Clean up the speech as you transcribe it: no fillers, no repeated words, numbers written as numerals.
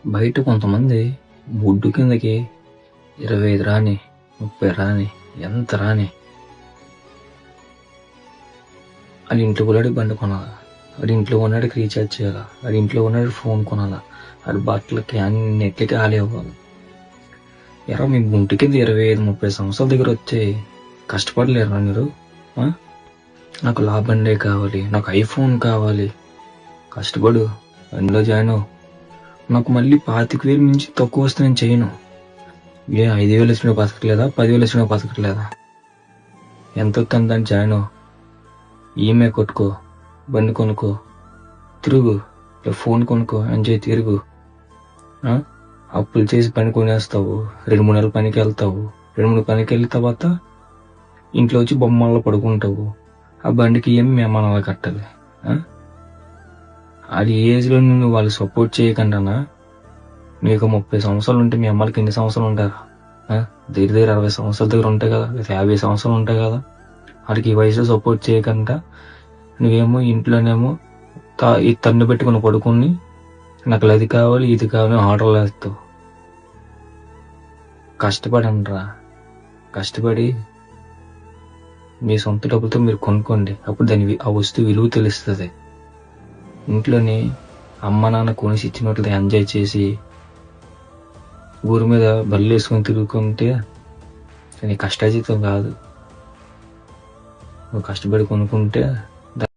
బయట కొంతమంది బొడ్డు కిందకి 25 రాని, 30 రాని, ఎంత రాని ఆడి ఇంట్లో ఉన్నాడికి బండి కొనాలా, ఆడి ఇంట్లో ఉన్నాడికి రీఛార్జ్ చేయాలా, ఆడి ఇంట్లో ఉన్నాడికి ఫోన్ కొనాలా, ఆడి బట్టలకి అన్నిటికి ఆలే ఇవ్వాలి. మీ గుంటి కింద 25-30 సంవత్సరాల దగ్గర వచ్చి కష్టపడలేరా మీరు? నాకు బండే కావాలి, నాకు ఐఫోన్ కావాలి, కష్టపడు, బండిలో జాయిన్ అవ్వు. నాకు మళ్ళీ 25,000 మించి తక్కువ వస్తే నేను చేయను. 5,000 వచ్చినా బతకట్లేదా, 10,000 వచ్చినా బతకట్లేదా? ఎంత వస్తుంది దాన్ని జాయిన్ అవ్వు, ఈఎంఐ కొట్టుకో, బండి కొనుక్కో, తిరుగు, ఫోన్ కొనుక్కో, ఎంజాయ్ తిరుగు. అప్పులు చేసి పని కొనేస్తావు, 2-3 నెలల పనికి వెళ్తావు, 2-3 పనికి వెళ్ళిన తర్వాత ఇంట్లో వచ్చి బొమ్మల్లో పడుకుంటావు. ఆ బండికి ఏమి మేము అలా కట్టాలి? అది ఏజ్లో నువ్వు వాళ్ళు సపోర్ట్ చేయకుండా నీకు 30 సంవత్సరాలు ఉంటే మీ అమ్మలకి ఎన్ని సంవత్సరాలు ఉంటారు? దగ్గర 60 సంవత్సరాల దగ్గర ఉంటాయి కదా, 50 సంవత్సరాలు ఉంటాయి కదా. వాడికి ఈ వయసులో సపోర్ట్ చేయకుండా నువ్వేమో ఇంట్లోనేమో ఈ తన్ను పెట్టుకుని పడుకుని నాకు అది కావాలి ఇది కావాలి ఆర్డర్లు వేస్తావు. కష్టపడండిరా, కష్టపడి మీ సొంత డబ్బులతో మీరు కొనుక్కోండి. అప్పుడు ఆ వస్తువు విలువ తెలుస్తుంది. ఇంట్లోని అమ్మ నాన్న కొనిసి ఇచ్చినట్లు ఎంజాయ్ చేసి ఊరి మీద బళ్ళు వేసుకొని తిరుగుకుంటే నీ కష్టాజీతం కాదు. నువ్వు కష్టపడి కొనుక్కుంటే